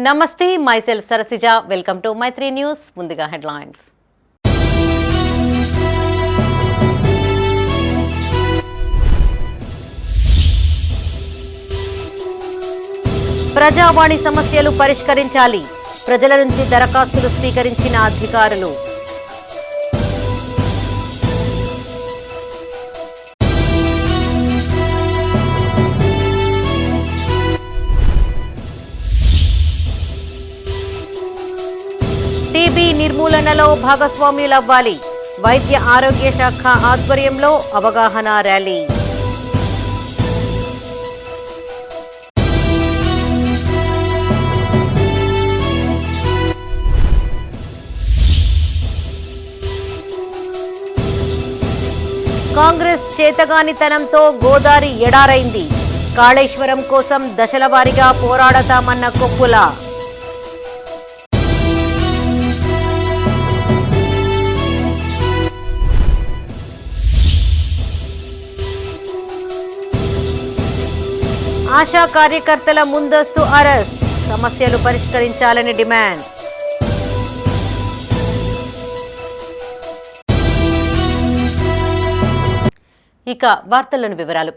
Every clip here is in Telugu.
నమస్తే, myself Sarasija. Welcome to My3 News. ముందుగా హెడ్లైన్స్. ప్రజావాణి సమస్యలు పరిష్కరించాలి. ప్రజల నుంచి దరఖాస్తులు స్వీకరించిన అధికారులు. టీబీ నిర్మూలనలో భాగస్వామ్యులవ్వాలి. వైద్య ఆరోగ్య శాఖ ఆధ్వర్యంలో అవగాహన ర్యాలీ. కాంగ్రెస్ చేతగానితనంతో గోదావరి ఎడారైంది. కాళేశ్వరం కోసం దశలవారీగా పోరాడతామన్న కొప్పుల. ఆశా కార్యకర్తల ముందస్తు అరెస్ట్. సమస్యలు పరిష్కరించాలని డిమాండ్. ఇక వార్తల్లోని వివరాలు.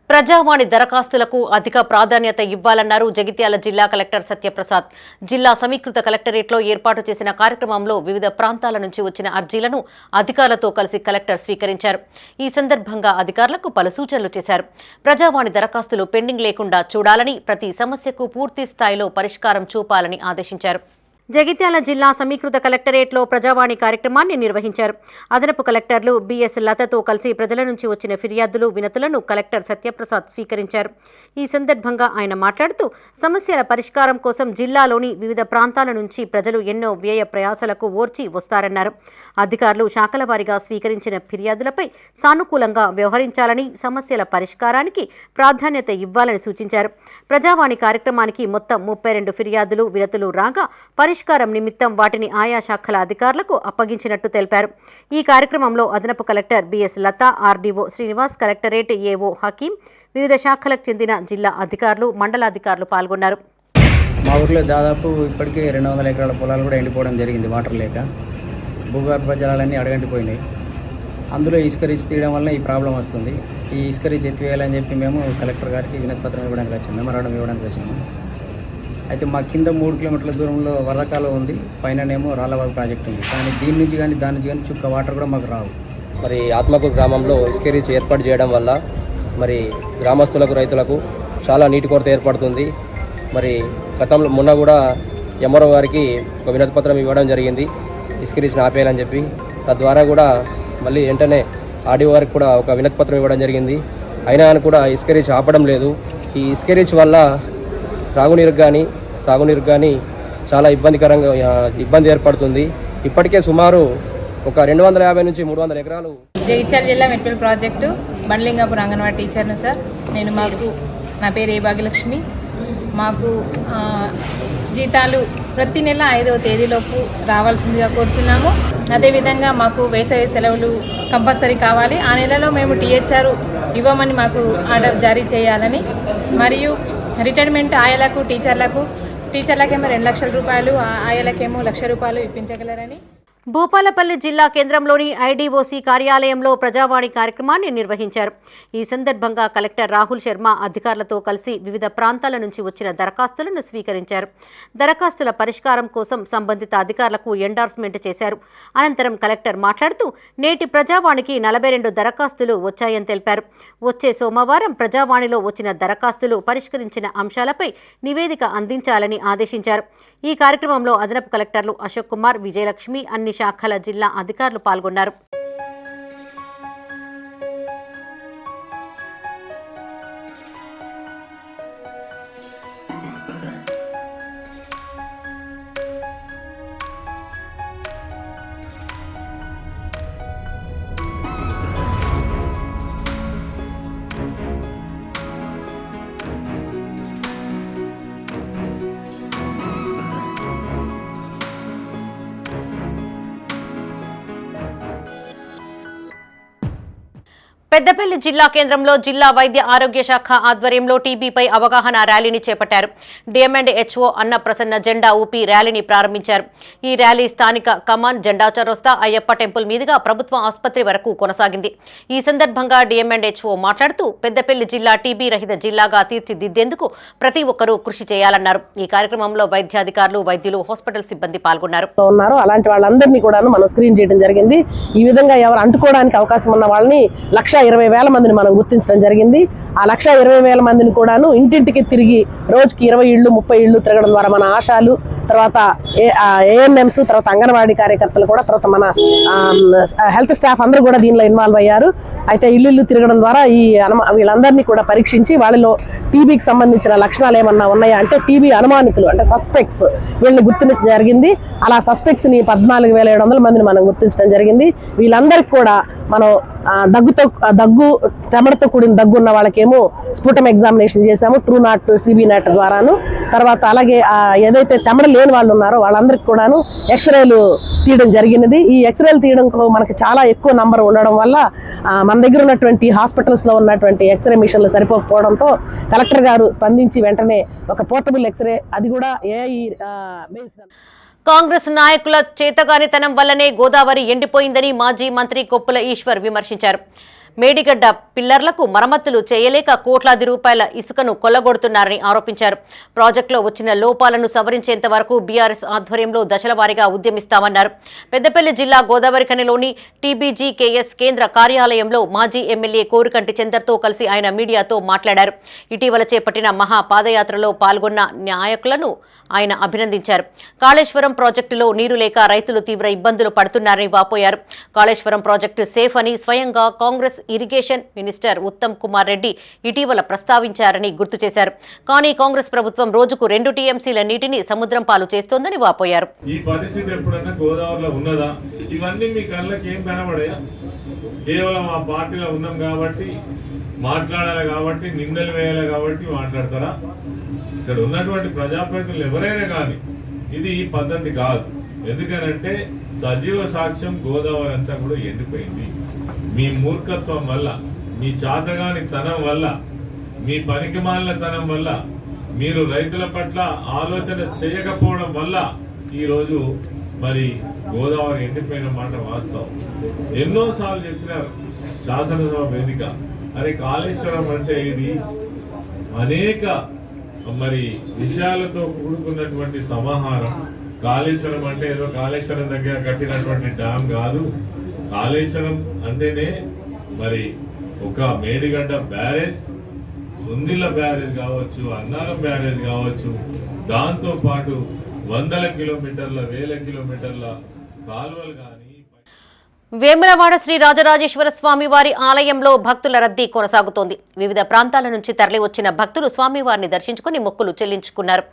ప్రజావాణి దరఖాస్తులకు అధిక ప్రాధాన్యత ఇవ్వాలన్నారు జగిత్యాల జిల్లా కలెక్టర్ సత్యప్రసాద్. జిల్లా సమీకృత కలెక్టరేట్లో ఏర్పాటు చేసిన కార్యక్రమంలో వివిధ ప్రాంతాల నుంచి వచ్చిన అర్జీలను అధికారులతో కలిసి కలెక్టర్ స్వీకరించారు. ఈ సందర్భంగా అధికారులకు పలు సూచనలు చేశారు. ప్రజావాణి దరఖాస్తులు పెండింగ్ లేకుండా చూడాలని, ప్రతి సమస్యకు పూర్తి స్థాయిలో పరిష్కారం చూపాలని ఆదేశించారు. జగిత్యాల జిల్లా సమీకృత కలెక్టరేట్లో ప్రజావాణి కార్యక్రమాన్ని నిర్వహించారు. అదనపు కలెక్టర్లు బిఎస్ లతతో కలిసి ప్రజల నుంచి వచ్చిన ఫిర్యాదులు, వినతులను కలెక్టర్ సత్యప్రసాద్ స్వీకరించారు. ఈ సందర్భంగా ఆయన మాట్లాడుతూ, సమస్యల పరిష్కారం కోసం జిల్లాలోని వివిధ ప్రాంతాల నుంచి ప్రజలు ఎన్నో వ్యయ ప్రయాసలకు ఓర్చి వస్తారన్నారు. అధికారులు శాఖల వారీగా స్వీకరించిన ఫిర్యాదులపై సానుకూలంగా వ్యవహరించాలని, సమస్యల పరిష్కారానికి ప్రాధాన్యత ఇవ్వాలని సూచించారు. ప్రజావాణి కార్యక్రమానికి మొత్తం 32 ఫిర్యాదులు, వినతులు రాగా పరిష్కారం నిమిత్తం వాటిని ఆయా శాఖల అధికారులకు అప్పగించినట్టు తెలిపారు. ఈ కార్యక్రమంలో అదనపు collector BS Latha, RDO Srinivas, collectorate AO Hakeem, వివిధ శాఖలకు చెందిన జిల్లా అధికారులు, మండలాధికారులు పాల్గొన్నారు. మా ఊర్లో దాదాపు ఇప్పటికే 200 ఎకరాల పొలాలు కూడా ఎండిపోవడం జరిగింది. వాటర్ లేక భూగర్భ జలాలన్నీ అడగంటిపోయినాయి. అందులో ఇసుక రీచ్ తీయడం వల్ల ఈ ప్రాబ్లం వస్తుంది. ఈ ఇసుక రీచ్ ఎత్తివేయాలని చెప్పి మేము కలెక్టర్ గారికి వినతి పత్రం ఇవ్వడానికి వచ్చాము, మెమరాండం ఇవ్వడానికి వచ్చాము. అయితే మా కింద 3 కిలోమీటర్ల దూరంలో వరదకాలం ఉంది, పైననేమో రాళ్ళవాగు ప్రాజెక్ట్ ఉంది. కానీ దీని నుంచి కానీ దాని నుంచి కానీ చుక్క వాటర్ కూడా మాకు రావు. మరి ఆత్మకూరు గ్రామంలో ఇసుక రీచ్ ఏర్పాటు చేయడం వల్ల మరి గ్రామస్తులకు, రైతులకు చాలా నీటి కొరత ఏర్పడుతుంది. మరి గతంలో మొన్న కూడా ఎంఆర్ఓ గారికి ఒక వినతి పత్రం ఇవ్వడం జరిగింది, ఇసుక రీచ్ని ఆపేయాలని చెప్పి. తద్వారా కూడా మళ్ళీ వెంటనే ఆర్డీఓ గారికి కూడా ఒక వినతి పత్రం ఇవ్వడం జరిగింది. అయినా కూడా ఇసుక రీచ్ ఆపడం లేదు. ఈ ఇసుక రీచ్ వల్ల సాగునీరుకు కానీ చాలా ఇబ్బంది ఏర్పడుతుంది. ఇప్పటికే సుమారు ఒక 250 నుంచి 300 ఎకరాలు. జగిత్యాల జిల్లా మెట్పల్ ప్రాజెక్టు బండ్లింగాపూర్ అంగన్వాడీ టీచర్ని సార్. నా పేరు ఏ భాగ్యలక్ష్మి. మాకు జీతాలు ప్రతి నెల 5వ తేదీలోపు రావాల్సిందిగా కోరుతున్నాము. అదేవిధంగా మాకు వేసవి సెలవులు కంపల్సరీ కావాలి. ఆ నెలలో మేము టీహెచ్ఆర్ ఇవ్వమని మాకు ఆర్డర్ జారీ చేయాలని, మరియు రిటైర్మెంట్ ఆయలకు, టీచర్లకేమో 2 లక్షల రూపాయలు, ఆయలకేమో 1 లక్ష రూపాయలు ఇప్పించగలరని. భూపాలపల్లి జిల్లా కేంద్రంలోని ఐడీఓసీ కార్యాలయంలో ప్రజావాణి కార్యక్రమాన్ని నిర్వహించారు. ఈ సందర్భంగా కలెక్టర్ రాహుల్ శర్మ అధికారులతో కలిసి వివిధ ప్రాంతాల నుంచి వచ్చిన దరఖాస్తులను స్వీకరించారు. దరఖాస్తుల పరిష్కారం కోసం సంబంధిత అధికారులకు ఎండార్స్మెంట్ చేశారు. అనంతరం కలెక్టర్ మాట్లాడుతూ, నేటి ప్రజావాణికి 42 దరఖాస్తులు వచ్చాయని తెలిపారు. వచ్చే సోమవారం ప్రజావాణిలో వచ్చిన దరఖాస్తులు, పరిష్కరించిన అంశాలపై నివేదిక అందించాలని ఆదేశించారు. ఈ కార్యక్రమంలో అదనపు కలెక్టర్లు అశోక్ కుమార్, విజయలక్ష్మి, అన్ని శాఖల జిల్లా అధికారులు పాల్గొన్నారు. పెద్దపల్లి జిల్లా కేంద్రంలో జిల్లా వైద్య ఆరోగ్య శాఖ ఆధ్వర్యంలో టీబీపై అవగాహన ర్యాలీని చేపట్టారు. డిఎంఎండ్హెచ్ఓ అన్న ప్రసన్న జెండా ఊపి ర్యాలీని ప్రారంభించారు. ఈ ర్యాలీ స్థానిక కమాన్ జెండా చౌరస్తా అయ్యప్ప టెంపుల్ మీదుగా ప్రభుత్వ ఆసుపత్రి వరకు కొనసాగింది. ఈ సందర్భంగా డిఎంఎండ్హెచ్ఓ మాట్లాడుతూ పెద్దపల్లి జిల్లా టీబీ రహిత జిల్లాగా తీర్చిదిద్దేందుకు ప్రతి ఒక్కరూ కృషి చేయాలన్నారు. ఈ కార్యక్రమంలో వైద్యాధికారులు, వైద్యులు, హాస్పిటల్ సిబ్బంది పాల్గొన్నారు. అలాంటి వాళ్ళందరినీ కూడా మనం స్క్రీన్ చేయడం జరిగింది. ఈ విధంగా ఎవరు అంటుకోవడానికి అవకాశం ఉన్న వాళ్ళని 1,20,000 మందిని మనం గుర్తించడం జరిగింది. ఆ 1,20,000 మందిని కూడాను ఇంటింటికి తిరిగి రోజుకి 20 ఇళ్ళు 30 ఇళ్ళు తిరగడం ద్వారా మన ఆశాలు, తర్వాత ఏఎన్ఎంస్, తర్వాత అంగన్వాడీ కార్యకర్తలు కూడా, తర్వాత మన హెల్త్ స్టాఫ్ అందరూ కూడా దీనిలో ఇన్వాల్వ్ అయ్యారు. అయితే ఇల్లు తిరగడం ద్వారా వీళ్ళందరినీ కూడా పరీక్షించి వాళ్ళలో టీబీకి సంబంధించిన లక్షణాలు ఏమన్నా ఉన్నాయా అంటే టీబీ అనుమానితులు అంటే సస్పెక్ట్స్ వీళ్ళని గుర్తించడం జరిగింది. అలా సస్పెక్ట్స్ని 14,700 మందిని మనం గుర్తించడం జరిగింది. వీళ్ళందరికీ కూడా మనం దగ్గు తెమడతో కూడిన దగ్గు ఉన్న వాళ్ళకేమో స్ఫుటం ఎగ్జామినేషన్ చేశాము, ట్రూ నాట్ సిబి నాట్ ద్వారాను. తర్వాత అలాగే ఏదైతే తెమడ లేని వాళ్ళు ఉన్నారో వాళ్ళందరికీ కూడాను ఎక్స్రేలు తీయడం జరిగినది. ఈ ఎక్స్రేలు తీయడం మనకి చాలా ఎక్కువ నంబర్ ఉండడం వల్ల మన దగ్గర ఉన్నటువంటి హాస్పిటల్స్లో ఉన్నటువంటి ఎక్స్రే మిషన్లు సరిపోకపోవడంతో కలెక్టర్ గారు స్పందించి వెంటనే ఒక పోర్టబుల్ ఎక్స్రే, అది కూడా ఏఐ బేస్డ్. కాంగ్రెస్ నాయకుల చేతగానితనం వల్లనే గోదావరి ఎండిపోయిందని మాజీ మంత్రి కొప్పుల ఈశ్వర్ విమర్శించారు. మేడిగడ్డ పిల్లర్లకు మరమ్మతులు చేయలేక కోట్లాది రూపాయల ఇసుకను కొల్లగొడుతున్నారని ఆరోపించారు. ప్రాజెక్టులో వచ్చిన లోపాలను సవరించేంత వరకు బీఆర్ఎస్ ఆధ్వర్యంలో దశలవారీగా ఉద్యమిస్తామన్నారు. పెద్దపల్లి జిల్లా గోదావరిఖనిలోని టీబీజీకేఎస్ కేంద్ర కార్యాలయంలో మాజీ ఎమ్మెల్యే కోరికంటి చందర్తో కలిసి ఆయన మీడియాతో మాట్లాడారు. ఇటీవల చేపట్టిన మహా పాదయాత్రలో పాల్గొన్న నాయకులను ఆయన అభినందించారు. కాళేశ్వరం ప్రాజెక్టులో నీరు లేక రైతులు తీవ్ర ఇబ్బందులు పడుతున్నారని వాపోయారు. కాళేశ్వరం ప్రాజెక్టు సేఫ్ అని స్వయంగా కాంగ్రెస్ ఇరిగేషన్ మినిస్టర్ ఉత్తమ్ కుమార్ రెడ్డి ఇటీవల ప్రస్తావించారని గుర్తు చేశారు. కానీ కాంగ్రెస్ ప్రభుత్వం రోజుకు 2 టీఎంసీల నీటిని సముద్రం పాలు చేస్తోందని వాపోయారు. ఈ పరిస్థితి ఎప్పుడన్నా గోదావరిలో ఉన్నదా? ఇవన్నీ మీ కళ్ళకి ఏం కనబడయా? కేవలం ఆ పార్టీలో ఉన్నాం కాబట్టి, మాట్లాడాలి కాబట్టి, నిందలు వేయాలి కాబట్టి మాట్లాడతారా? ఇక్కడ ఉన్నటువంటి ప్రజాప్రతినిధులు ఎవరైనా కానీ ఇది ఈ పద్ధతి కాదు. ఎందుకనంటే సజీవ సాక్ష్యం గోదావరి అంతా కూడా ఎండిపోయింది. మీ మూర్ఖత్వం వల్ల, మీ చాతగాని తనం వల్ల, మీ పనికిమాలిన తనం వల్ల, మీరు రైతుల పట్ల ఆలోచన చేయకపోవడం వల్ల ఈరోజు మరి గోదావరి ఎండిపోయిన మాట వాస్తవం. ఎన్నోసార్లు చెప్పినారు శాసనసభ వేదిక, అరే కాళేశ్వరం అంటే ఇది అనేక మరి విషయాలతో కూడుకున్నటువంటి సమాహారం. కాళేశ్వరం అంటే ఏదో కాళేశ్వరం దగ్గర కట్టినటువంటి డ్యామ్ కాదు. కాళేశ్వరం అంటేనే మరి ఒక మేడిగడ్డ బ్యారేజ్, సుందిల్ల బ్యారేజ్ కావచ్చు, అన్నారం బ్యారేజ్ కావచ్చు, దాంతో పాటు 100 కిలోమీటర్ల 1000 కిలోమీటర్ల కాలువలు కానీ. వేములవాడ శ్రీ రాజరాజేశ్వర స్వామి వారి ఆలయంలో భక్తుల రద్దీ కొనసాగుతోంది. వివిధ ప్రాంతాల నుంచి తరలివచ్చిన భక్తులు స్వామివారిని దర్శించుకుని మొక్కులు చెల్లించుకున్నారు.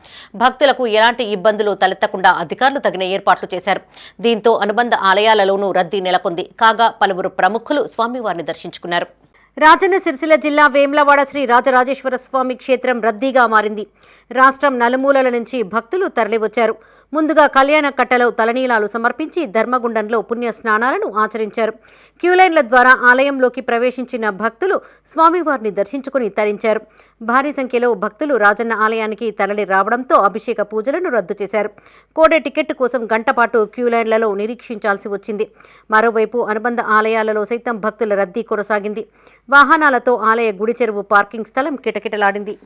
భక్తులకు ఎలాంటి ఇబ్బందులు తలెత్తకుండా అధికారులు తగిన ఏర్పాట్లు చేశారు. దీంతో అనుబంధ ఆలయాలలోనూ రద్దీ నెలకొంది. కాగా పలువురు ప్రముఖులు స్వామివారిని దర్శించుకున్నారు. రాజన్న సిరిసిల్ల జిల్లా వేములవాడ శ్రీ రాజరాజేశ్వర స్వామి క్షేత్రం రద్దీగా మారింది. రాష్ట్రం నలుమూలల నుంచి భక్తులు తరలివచ్చారు. ముందుగా కళ్యాణ కట్టలో తలనీలాలు సమర్పించి ధర్మగుండంలో పుణ్య స్నానాలను ఆచరించారు. క్యూలైన్ల ద్వారా ఆలయంలోకి ప్రవేశించిన భక్తులు స్వామివారిని దర్శించుకుని తరించారు. భారీ సంఖ్యలో భక్తులు రాజన్న ఆలయానికి తరలి రావడంతో అభిషేక పూజలను రద్దు చేశారు. కోడే టికెట్ కోసం గంటపాటు క్యూలైన్లలో నిరీక్షించాల్సి వచ్చింది. మరోవైపు అనుబంధ ఆలయాలలో సైతం భక్తుల రద్దీ కొనసాగింది. వాహనాలతో ఆలయ గుడి చెరువు పార్కింగ్ స్థలం కిటకిటలాడింది.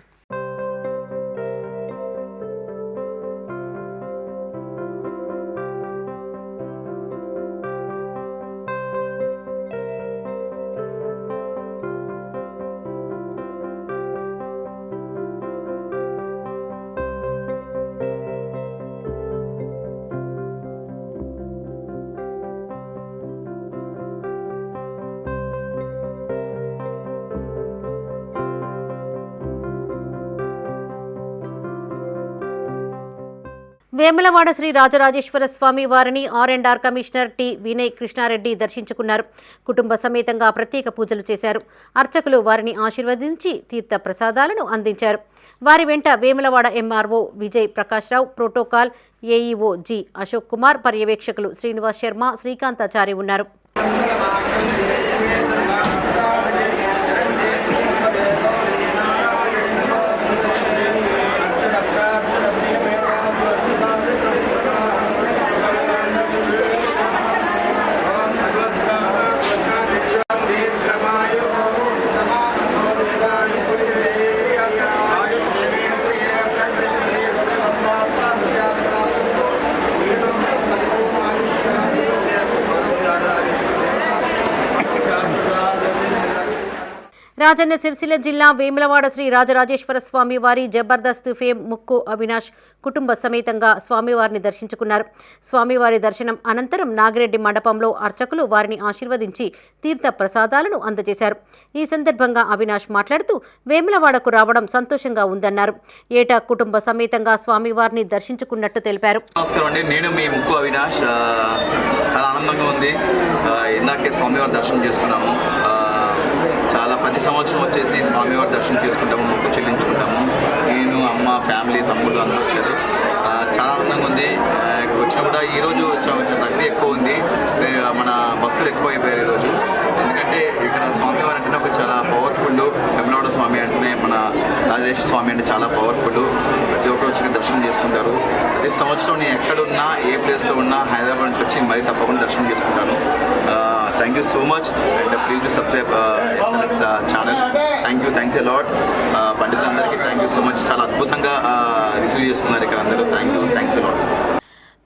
వేములవాడ శ్రీ రాజరాజేశ్వర స్వామి వారిని ఆర్&ఆర్ కమిషనర్ టి వినయ్ కృష్ణారెడ్డి దర్శించుకున్నారు. కుటుంబ సమేతంగా ప్రత్యేక పూజలు చేశారు. అర్చకులు వారిని ఆశీర్వదించి తీర్థ ప్రసాదాలను అందించారు. వారి వెంట Vemulawada MRO Vijay Prakash Rao, protocol AEO G Ashok Kumar, పర్యవేక్షకులు శ్రీనివాస్ శర్మ, శ్రీకాంతాచారి ఉన్నారు. రాజన్న సిరిసిల్ల జిల్లా వేములవాడ శ్రీ రాజరాజేశ్వర స్వామి వారి జబర్దస్త్ ఫేమ్ ముక్కు అవినాష్ కుటుంబ సమేతంగా స్వామివారిని దర్శించుకున్నారు. స్వామివారి దర్శనం అనంతరం నాగిరెడ్డి మండపంలో అర్చకులు వారిని ఆశీర్వదించి తీర్థ ప్రసాదాలను అందజేశారు. ఈ సందర్భంగా అవినాష్ మాట్లాడుతూ వేములవాడకు రావడం సంతోషంగా ఉందన్నారు. ఏటా కుటుంబ సమేతంగా స్వామివారిని దర్శించుకున్నట్టు తెలిపారు. నమస్కారం అండి, నేను మీ ముక్కు అవినాష్. చాలా ఆనందంగా ఉంది. ఇందాకే స్వామివారి దర్శనం చేసుకున్నాము. చాలా ప్రతి సంవత్సరం వచ్చేసి స్వామివారి దర్శనం చేసుకుంటాము, మొక్కు చెల్లించుకుంటాము. నేను, అమ్మ, ఫ్యామిలీ, తమ్ముళ్ళు అందరూ వచ్చారు. చాలా ఆనందంగా ఉంది. ఇక్కడ వచ్చినా కూడా ఈరోజు రద్దీ ఎక్కువ ఉంది. మన భక్తులు ఎక్కువ అయిపోయారు ఈరోజు. ఎందుకంటే ఇక్కడ స్వామివారి అంటే ఒక చాలా పవర్ఫుల్. వేములవాడ స్వామి అంటేనే మన రాజరాజేశ్వర స్వామి అంటే చాలా పవర్ఫుల్. ప్రతి ఒక్కరు వచ్చి దర్శనం చేసుకుంటారు. ప్రతి సంవత్సరం నేను ఎక్కడున్నా, ఏ ప్లేస్లో ఉన్నా హైదరాబాద్ నుంచి వచ్చి మరీ తప్పకుండా దర్శనం చేసుకుంటాను. Thank you so much and please to subscribe SLX channel. Thanks a lot. పండితులందరికీ థ్యాంక్ యూ సో మచ్. చాలా అద్భుతంగా రిసీవ్ చేసుకున్నారు ఇక్కడ అందరూ. Thanks a lot.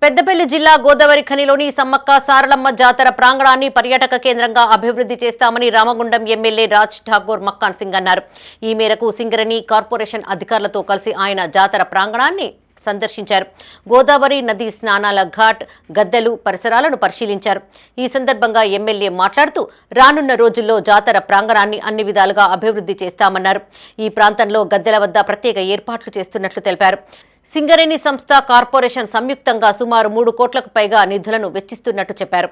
పెద్దపల్లి జిల్లా గోదావరి ఖనిలోని సమ్మక్క సారలమ్మ జాతర ప్రాంగణాన్ని పర్యాటక కేంద్రంగా అభివృద్ధి చేస్తామని రామగుండం ఎమ్మెల్యే రాజ్ ఠాకూర్ మక్కాన్ సింగ్ అన్నారు. ఈ మేరకు సింగరేణి కార్పొరేషన్ అధికారులతో కలిసి ఆయన జాతర ప్రాంగణాన్ని సందర్శించారు. గోదావరి నది స్నానాల ఘాట్, గద్దెలు పరిసరాలను పరిశీలించారు. ఈ సందర్భంగా ఎమ్మెల్యే మాట్లాడుతూ రానున్న రోజుల్లో జాతర ప్రాంగణాన్ని అన్ని విధాలుగా అభివృద్ధి చేస్తామన్నారు. ఈ ప్రాంతంలో గద్దెల వద్ద ప్రత్యేక ఏర్పాట్లు చేస్తున్నట్లు తెలిపారు. సింగరేణి సంస్థ, కార్పొరేషన్ సంయుక్తంగా సుమారు 3 కోట్లకు పైగా నిధులను వెచ్చిస్తున్నట్టు చెప్పారు.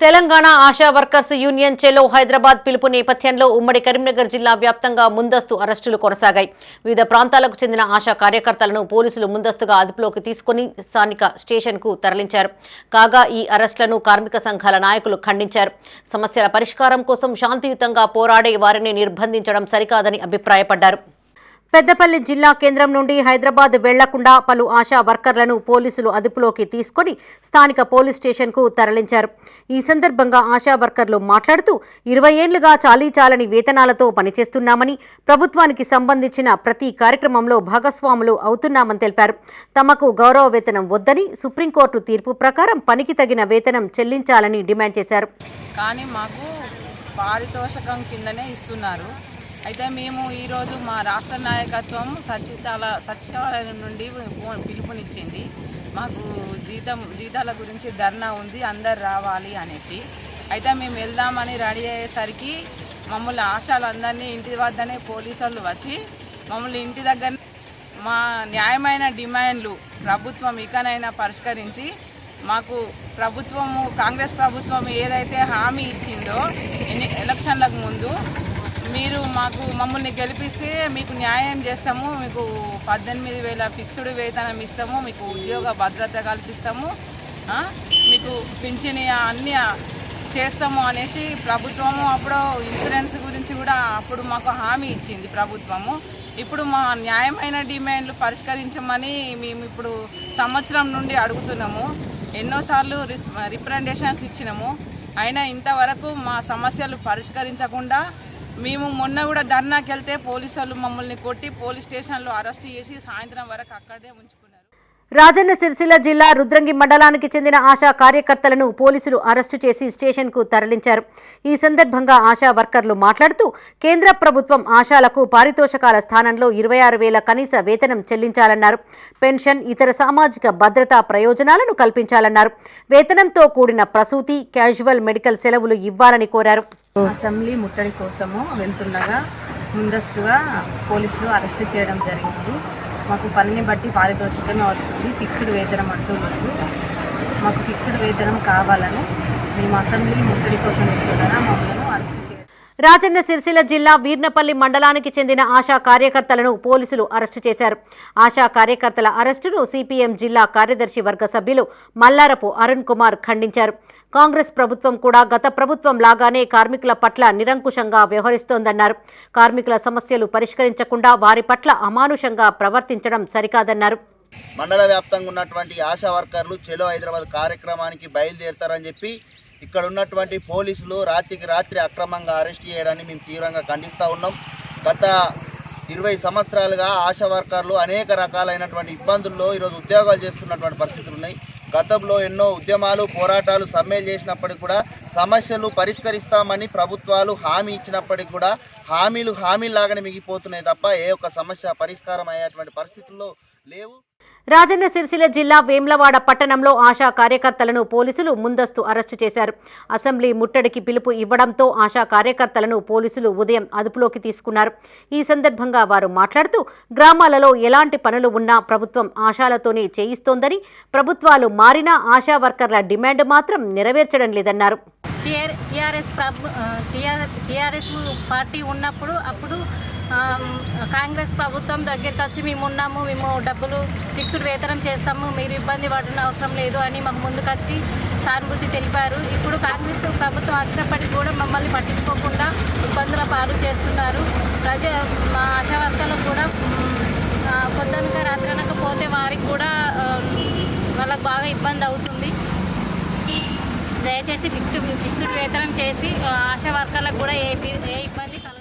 తెలంగాణ ఆశా వర్కర్స్ యూనియన్ చెలో హైదరాబాద్ పిలుపు నేపథ్యంలో ఉమ్మడి కరీంనగర్ జిల్లా వ్యాప్తంగా ముందస్తు అరెస్టులు కొనసాగాయి. వివిధ ప్రాంతాలకు చెందిన ఆశా కార్యకర్తలను పోలీసులు ముందస్తుగా అదుపులోకి తీసుకుని స్థానిక స్టేషన్కు తరలించారు. కాగా ఈ అరెస్టులను కార్మిక సంఘాల నాయకులు ఖండించారు. సమస్యల పరిష్కారం కోసం శాంతియుతంగా పోరాడే వారిని నిర్బంధించడం సరికాదని అభిప్రాయపడ్డారు. పెద్దపల్లి జిల్లా కేంద్రం నుండి హైదరాబాద్ వెళ్లకుండా పలు ఆశా వర్కర్లను పోలీసులు అదుపులోకి తీసుకుని స్థానిక పోలీస్ స్టేషన్కు తరలించారు. ఈ సందర్భంగా ఆశా వర్కర్లు మాట్లాడుతూ 20 ఏళ్లుగా చాలీచాలని వేతనాలతో పనిచేస్తున్నామని, ప్రభుత్వానికి సంబంధించిన ప్రతి కార్యక్రమంలో భాగస్వాములు అవుతున్నామని తెలిపారు. తమకు గౌరవ వేతనం వద్దని, సుప్రీంకోర్టు తీర్పు ప్రకారం పనికి తగిన వేతనం చెల్లించాలని డిమాండ్ చేశారు. కానీ మాకు పారితోషికం కిందనే ఇస్తున్నారు. అయితే మేము ఈరోజు మా రాష్ట్ర నాయకత్వం సచివాలయం నుండి పిలుపునిచ్చింది. మాకు జీతాల గురించి ధర్నా ఉంది, అందరు రావాలి అనేసి. అయితే మేము వెళ్దామని రెడీ అయ్యేసరికి మమ్మల్ని ఆశాలందరినీ ఇంటి వద్దనే పోలీసు వాళ్ళు వచ్చి మమ్మల్ని ఇంటి దగ్గర మా న్యాయమైన డిమాండ్లు ప్రభుత్వం ఇకనైనా పరిష్కరించి మాకు ప్రభుత్వము, కాంగ్రెస్ ప్రభుత్వం ఏదైతే హామీ ఇచ్చిందో ఎలక్షన్లకు ముందు, మీరు మమ్మల్ని గెలిపిస్తే మీకు న్యాయం చేస్తాము, మీకు 18,000 ఫిక్స్డ్ వేతనం ఇస్తాము, మీకు ఉద్యోగ భద్రత కల్పిస్తాము, మీకు పింఛని అన్నీ చేస్తాము అనేసి ప్రభుత్వము అప్పుడు ఇన్సూరెన్స్ గురించి కూడా అప్పుడు మాకు హామీ ఇచ్చింది ప్రభుత్వము. ఇప్పుడు మా న్యాయమైన డిమాండ్లు పరిష్కరించమని మేము ఇప్పుడు సంవత్సరం నుండి అడుగుతున్నాము. ఎన్నోసార్లు రిప్రజెంటేషన్స్ ఇచ్చినాము. అయినా ఇంతవరకు మా సమస్యలు పరిష్కరించకుండా మేము మొన్న కూడా ధర్నాకి వెళ్తే పోలీసు వాళ్ళు మమ్మల్ని కొట్టి పోలీస్ స్టేషన్లో అరెస్ట్ చేసి సాయంత్రం వరకు అక్కడే ఉంచుకున్నారు. రాజన్న సిరిసిల్ల జిల్లా రుద్రంగి మండలానికి చెందిన ఆశా కార్యకర్తలను పోలీసులు అరెస్టు చేసి స్టేషన్కు తరలించారు. ఈ సందర్భంగా ఆశా వర్కర్లు మాట్లాడుతూ కేంద్ర ప్రభుత్వం ఆశాలకు పారితోషకాల స్థానంలో 26,000 కనీస వేతనం చెల్లించాలన్నారు. పెన్షన్, ఇతర సామాజిక భద్రతా ప్రయోజనాలను కల్పించాలన్నారు. వేతనంతో కూడిన ప్రసూతి, క్యాజువల్ మెడికల్ సెలవులు ఇవ్వాలని కోరారు. అసెంబ్లీ ముట్టడి కోసము వెళ్తుండగా ముందస్తుగా పోలీసులు అరెస్ట్ చేయడం జరిగింది. మాకు పనిని బట్టి పారితోషికమే వస్తుంది, ఫిక్స్డ్ వేతనం అంటూ లేదు. మాకు ఫిక్స్డ్ వేతనం కావాలని మేము అసెంబ్లీ ముట్టడి కోసం వెళ్తుండగా మమ్మల్ని అరెస్ట్ చేయాలి. రాజన్న సిరిసిల్ల జిల్లా వీర్నపల్లి మండలానికి చెందిన ఆశా కార్యకర్తలను పోలీసులు అరెస్టు చేశారు. ఆశా కార్యకర్తల అరెస్టును సిపిఎం జిల్లా కార్యదర్శి వర్గ సభ్యులు మల్లారపు అరుణ్ కుమార్ ఖండించారు. కాంగ్రెస్ ప్రభుత్వం కూడా గత ప్రభుత్వం లాగానే కార్మికుల పట్ల నిరంకుశంగా వ్యవహరిస్తోందన్నారు. కార్మికుల సమస్యలు పరిష్కరించకుండా వారి పట్ల అమానుషంగా ప్రవర్తించడం సరికాదన్నారు. మండల వ్యాప్తంగా ఉన్నటువంటి ఆశా వర్కర్లు చెలో హైదరాబాద్ కార్యక్రమానికి బయలుదేరుతారని చెప్పి ఇక్కడ ఉన్నటువంటి పోలీసులు రాత్రికి రాత్రి అక్రమంగా అరెస్ట్ చేయడాన్ని మేము తీవ్రంగా ఖండిస్తూ ఉన్నాం. గత 20 సంవత్సరాలుగా ఆశా వర్కర్లు అనేక రకాలైనటువంటి ఇబ్బందుల్లో ఈరోజు ఉద్యోగాలు చేస్తున్నటువంటి పరిస్థితులు ఉన్నాయి. గతంలో ఎన్నో ఉద్యమాలు, పోరాటాలు, సమ్మెలు చేసినప్పటికీ కూడా సమస్యలు పరిష్కరిస్తామని ప్రభుత్వాలు హామీ ఇచ్చినప్పటికీ కూడా హామీలాగానే మిగిలిపోతున్నాయి తప్ప ఏ ఒక్క సమస్య పరిష్కారం అయ్యేటువంటి పరిస్థితుల్లో లేవు. రాజన్న సిరిసిల్ల జిల్లా వేమ్లవాడ పట్టణంలో ఆశా కార్యకర్తలను పోలీసులు ముందస్తు అరెస్టు చేశారు. అసెంబ్లీ ముట్టడికి పిలుపు ఇవ్వడంతో ఆశా కార్యకర్తలను పోలీసులు ఉదయం అదుపులోకి తీసుకున్నారు. ఈ సందర్భంగా వారు మాట్లాడుతూ గ్రామాలలో ఎలాంటి పనులు ఉన్నా ప్రభుత్వం ఆశాలతోనే చేయిస్తోందని, ప్రభుత్వాలు మారినా ఆశా వర్కర్ల డిమాండ్ మాత్రం నెరవేర్చడం లేదన్నారు. టీఆర్ఎస్ పార్టీ ఉన్నప్పుడు కాంగ్రెస్ ప్రభుత్వం దగ్గరికి వచ్చి మేము డబ్బులు ఫిక్స్డ్ వేతనం చేస్తాము, మీరు ఇబ్బంది పడిన అవసరం లేదు అని మాకు ముందుకొచ్చి సానుభూతి తెలిపారు. ఇప్పుడు కాంగ్రెస్ ప్రభుత్వం వచ్చినప్పటికీ కూడా మమ్మల్ని పట్టించుకోకుండా ఇబ్బందుల పాలు చేస్తున్నారు. మా ఆశా వర్కర్లకు కూడా పొద్దునక రాత్రనక పోతే వారికి కూడా వాళ్ళకు బాగా ఇబ్బంది అవుతుంది. దయచేసి ఫిక్స్డ్ వేతనం చేసి ఆశా వర్కర్లకు కూడా ఏ ఇబ్బంది కలగదు.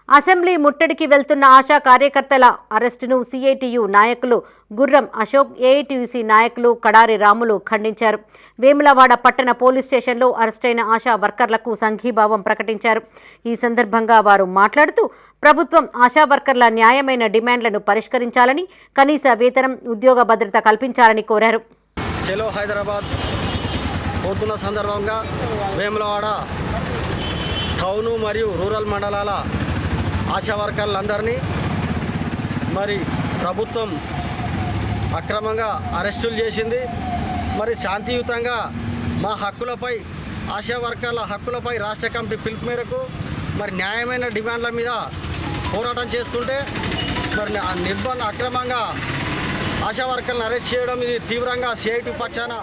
అసెంబ్లీ ముట్టడికి వెళ్తున్న ఆశా కార్యకర్తల అరెస్టును సిఐటియు నాయకులు గుర్రం అశోక్, ఏఐటియుసి నాయకులు కడారి రాములు ఖండించారు. వేములవాడ పట్టణ పోలీస్ స్టేషన్లో అరెస్టైన ఆశా వర్కర్లకు సంఘీభావం ప్రకటించారు. ఈ సందర్భంగా వారు మాట్లాడుతూ ప్రభుత్వం ఆశా వర్కర్ల న్యాయమైన డిమాండ్లను పరిష్కరించాలని, కనీస వేతనం, ఉద్యోగ భద్రత కల్పించాలని కోరారు. చెలో హైదరాబాద్ పోతున్న సందర్భంగా వేములవాడ టౌను మరియు రూరల్ మండలాల ఆశా వర్కర్లందరినీ మరి ప్రభుత్వం అక్రమంగా అరెస్టులు చేసింది. మరి శాంతియుతంగా మా హక్కులపై, ఆశా వర్కర్ల హక్కులపై రాష్ట్ర కమిటీ పిలుపు మేరకు మరి న్యాయమైన డిమాండ్ల మీద పోరాటం చేస్తుంటే మరి అక్రమంగా ఆశా వర్కర్లను అరెస్ట్ చేయడం ఇది తీవ్రంగా సిఐటి పక్షాన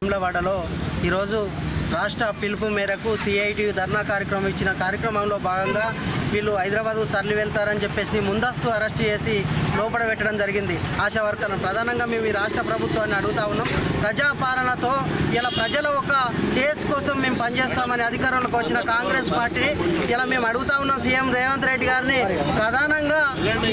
వేములవాడలో ఈరోజు రాష్ట్ర పిలుపు మేరకు సిఐటి ధర్నా కార్యక్రమం ఇచ్చిన కార్యక్రమంలో భాగంగా వీళ్ళు హైదరాబాద్ తరలి వెళ్తారని చెప్పేసి ముందస్తు అరెస్ట్ చేసి లోపల పెట్టడం జరిగింది. ఆశా వర్కర్లను ప్రధానంగా మేము ఈ రాష్ట్ర ప్రభుత్వాన్ని అడుగుతా ఉన్నాం. ప్రజాపాలనతో ఇలా ప్రజల ఒక సేస్ కోసం మేము పనిచేస్తామని అధికారంలోకి వచ్చిన కాంగ్రెస్ పార్టీ ఇలా మేము అడుగుతా ఉన్నాం. సీఎం రేవంత్ రెడ్డి గారిని ప్రధానంగా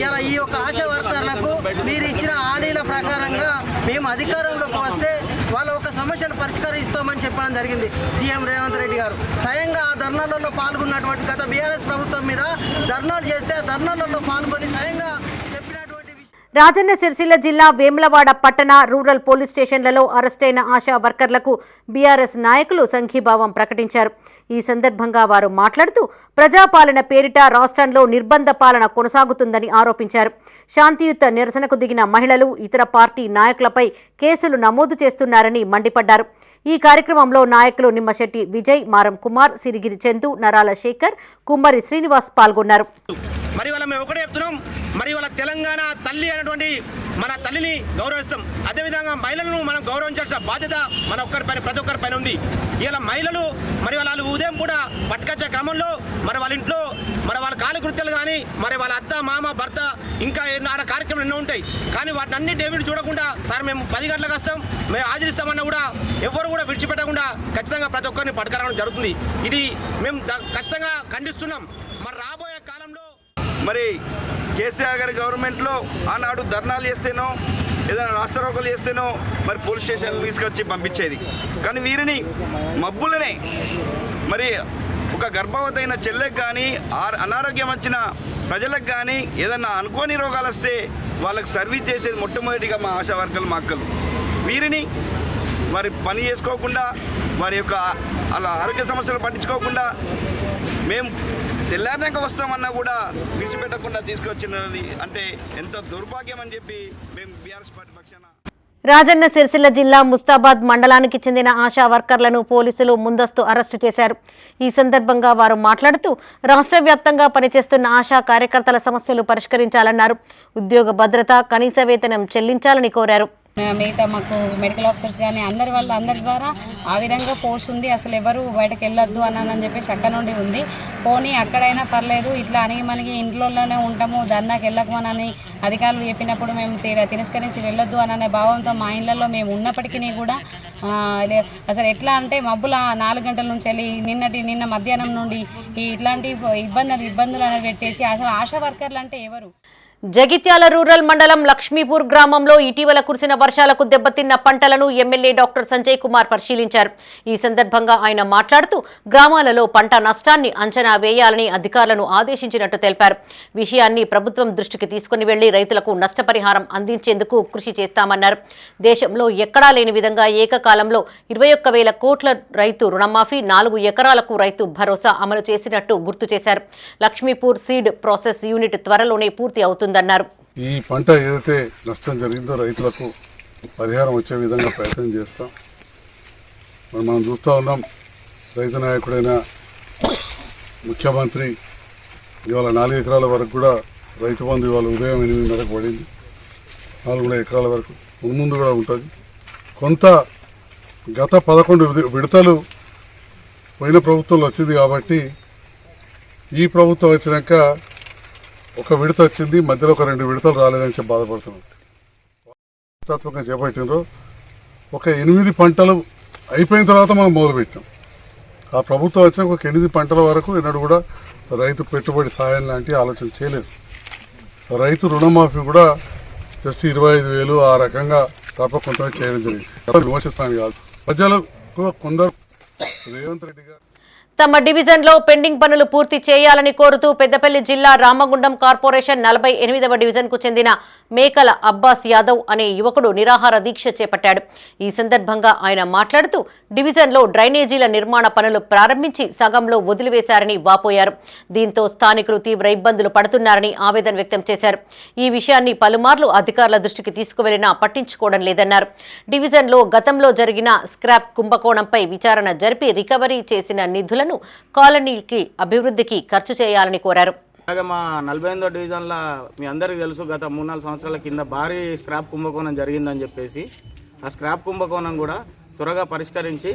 ఇలా ఈ యొక్క ఆశా వర్కర్లకు మీరు ఇచ్చిన హామీల ప్రకారంగా మేము అధికారంలోకి వస్తే వాళ్ళ ఒక సమస్యలు పరిష్కరిస్తామని చెప్పడం జరిగింది. సీఎం రేవంత్ రెడ్డి గారు స్వయంగా ఆ ధర్నాలలో పాల్గొన్నటువంటి గత బీఆర్ఎస్ ప్రభుత్వం మీద ధర్నాలు చేస్తే ఆ ధర్నాలలో పాల్గొని స్వయంగా చెప్పినటువంటి రాజన్న సిరిసిల్ల జిల్లా వేములవాడ పట్టణ, రూరల్ పోలీస్ స్టేషన్లలో అరెస్టైన ఆశా వర్కర్లకు బీఆర్ఎస్ నాయకులు సంఘీభావం ప్రకటించారు. ఈ సందర్భంగా వారు మాట్లాడుతూ ప్రజాపాలన పేరిట రాష్ట్రంలో నిర్బంధ పాలన కొనసాగుతుందని ఆరోపించారు. శాంతియుత నిరసనకు దిగిన మహిళలు, ఇతర పార్టీ నాయకులపై కేసులు నమోదు చేస్తున్నారని మండిపడ్డారు. ఈ కార్యక్రమంలో నాయకులు నిమ్మశెట్టి విజయ్, మారం కుమార్, సిరిగిరి చందు, నరాల శేఖర్, కుమ్మరి శ్రీనివాస్ పాల్గొన్నారు. మరి వాళ్ళ మేము ఒకటే చెప్తున్నాం, మరి వాళ్ళ తెలంగాణ తల్లి అనేటువంటి మన తల్లిని గౌరవిస్తాం. అదేవిధంగా మహిళలను మనం గౌరవించాల్సిన బాధ్యత ప్రతి ఒక్కరి పైన ఉంది. ఇలా మహిళలు మరి వాళ్ళు ఉదయం కూడా పట్టుకొచ్చే క్రమంలో మరి వాళ్ళ ఇంట్లో మరి వాళ్ళ కాలకృత్యాలు కానీ మరి వాళ్ళ అత్త, మామ, భర్త ఇంకా ఆడ కార్యక్రమాలు ఎన్నో ఉంటాయి. కానీ వాటిని అన్నిటి ఏమిటి చూడకుండా సార్ మేము 10 గంటలకు వస్తాం, మేము హాజరిస్తామన్నా కూడా ఎవరు కూడా విడిచిపెట్టకుండా ఖచ్చితంగా ప్రతి ఒక్కరిని పట్టుకురావడం జరుగుతుంది. ఇది మేము ఖచ్చితంగా ఖండిస్తున్నాం. మరి రాబోయే కాలంలో మరి కేసీఆర్ గారి గవర్నమెంట్లో ఆనాడు ధర్నాలు చేస్తేనో ఏదైనా రాస్తారోకలు చేస్తేనో మరి పోలీస్ స్టేషన్ తీసుకొచ్చి పంపించేది. కానీ వీరిని మబ్బులనే మరి ఒక గర్భవతి అయిన చెల్లెకి కానీ అనారోగ్యం వచ్చిన ప్రజలకు కానీ ఏదన్నా అనుకోని రోగాలు వస్తే వాళ్ళకి సర్వీస్ చేసేది మొట్టమొదటిగా మా ఆశా వర్కర్లు మా అక్కలు. వీరిని మరి పని చేసుకోకుండా వారి యొక్క అలా ఆరోగ్య సమస్యలు పట్టించుకోకుండా మేము తెల్లారినాక వస్తామన్నా కూడా విడిచిపెట్టకుండా తీసుకొచ్చినది అంటే ఎంతో దుర్భాగ్యం అని చెప్పి మేము బీఆర్ఎస్ పార్టీ పక్షాన. రాజన్న సిరిసిల్ల జిల్లా ముస్తాబాద్ మండలానికి చెందిన ఆశా వర్కర్లను పోలీసులు ముందస్తు అరెస్టు చేశారు. ఈ సందర్భంగా వారు మాట్లాడుతూ రాష్ట్ర వ్యాప్తంగా పనిచేస్తున్న ఆశా కార్యకర్తల సమస్యలు పరిష్కరించాలన్నారు. ఉద్యోగ భద్రత, కనీస వేతనం చెల్లించాలని కోరారు. మిగతా మాకు మెడికల్ ఆఫీసర్స్ కానీ అందరి ద్వారా ఆ విధంగా పోస్ట్ ఉంది. అసలు ఎవరు బయటకు వెళ్ళొద్దు అని చెప్పేసి అక్కడ నుండి ఉంది. పోనీ అక్కడైనా పర్లేదు, ఇట్లా అనిగి మనకి ఇంట్లోనే ఉంటాము, ధర్నాకి వెళ్ళకమని అధికారులు చెప్పినప్పుడు మేము తిరస్కరించి వెళ్ళొద్దు అనే భావంతో మా ఇళ్లలో మేము ఉన్నప్పటికీ కూడా అసలు ఎట్లా అంటే మబ్బుల 4 గంటల నుంచి వెళ్ళి నిన్న మధ్యాహ్నం నుండి ఇట్లాంటి ఇబ్బందులు అనేది పెట్టేసి అసలు ఆశా వర్కర్లు అంటే ఎవరు? జగిత్యాల రూరల్ మండలం లక్ష్మీపూర్ గ్రామంలో ఇటీవల కురిసిన వర్షాలకు దెబ్బతిన్న పంటలను ఎమ్మెల్యే డాక్టర్ సంజయ్ కుమార్ పరిశీలించారు. ఈ సందర్భంగా ఆయన మాట్లాడుతూ గ్రామాలలో పంట నష్టాన్ని అంచనా వేయాలని అధికారులను ఆదేశించినట్టు తెలిపారు. విషయాన్ని ప్రభుత్వం దృష్టికి తీసుకుని వెళ్లి రైతులకు నష్టపరిహారం అందించేందుకు కృషి చేస్తామన్నారు. దేశంలో ఎక్కడా లేని విధంగా ఏకకాలంలో 21,000 కోట్ల రైతు రుణమాఫీ, 4 ఎకరాలకు రైతు భరోసా అమలు చేసినట్టు గుర్తు చేశారు. లక్ష్మీపూర్ సీడ్ ప్రాసెస్ యూనిట్ త్వరలోనే పూర్తి అవుతుంది. ఈ పంట ఏదైతే నష్టం జరిగిందో రైతులకు పరిహారం వచ్చే విధంగా ప్రయత్నం చేస్తాం. మనం చూస్తూ ఉన్నాం, రైతు నాయకుడైన ముఖ్యమంత్రి ఇవాళ 4 ఎకరాల వరకు కూడా రైతు బంధు ఇవాళ ఉదయం 8:30కు పడింది. 4 ఎకరాల వరకు ముందు కూడా ఉంటుంది. కొంత గత 11 విడతలు పోయిన ప్రభుత్వంలో వచ్చింది కాబట్టి ఈ ప్రభుత్వం వచ్చినాక ఒక విడత వచ్చింది, మధ్యలో ఒక 2 విడతలు రాలేదని చెప్పి బాధపడుతున్నాం. ప్రతిష్టాత్మకంగా చేపట్టినరు ఒక 8 పంటలు అయిపోయిన తర్వాత మనం మొదలుపెట్టాం. ఆ ప్రభుత్వం వచ్చిన ఒక 8 పంటల వరకు ఎన్నడూ కూడా రైతు పెట్టుబడి సాయం లాంటి ఆలోచన చేయలేదు. రైతు రుణమాఫీ కూడా జస్ట్ 25,000 ఆ రకంగా తప్ప కొంతమంది చేయడం జరిగింది. విమర్శిస్తాను కాదు, ప్రజలకు కొందరు రేవంత్ రెడ్డి గారు తమ డివిజన్లో పెండింగ్ పనులు పూర్తి చేయాలని కోరుతూ పెద్దపల్లి జిల్లా రామగుండం కార్పొరేషన్ 48వ డివిజన్కు చెందిన మేకల అబ్బాస్ యాదవ్ అనే యువకుడు నిరాహార దీక్ష చేపట్టాడు. ఈ సందర్భంగా ఆయన మాట్లాడుతూ డివిజన్లో డ్రైనేజీల నిర్మాణ పనులు ప్రారంభించి సగంలో వదిలివేశారని వాపోయారు. దీంతో స్థానికులు తీవ్ర ఇబ్బందులు పడుతున్నారని ఆవేదన వ్యక్తం చేశారు. ఈ విషయాన్ని పలుమార్లు అధికారుల దృష్టికి తీసుకువెళ్లినా పట్టించుకోవడం లేదన్నారు. డివిజన్లో గతంలో జరిగిన స్క్రాప్ కుంభకోణంపై విచారణ జరిపి రికవరీ చేసిన నిధులను కాలనీకి అభివృద్ధికి ఖర్చు చేయాలని కోరారు. అలాగే మా 48వ డివిజన్లో మీ అందరికీ తెలుసు, గత 3-4 సంవత్సరాల కింద భారీ స్క్రాప్ కుంభకోణం జరిగిందని చెప్పేసి ఆ స్క్రాప్ కుంభకోణం కూడా త్వరగా పరిష్కరించి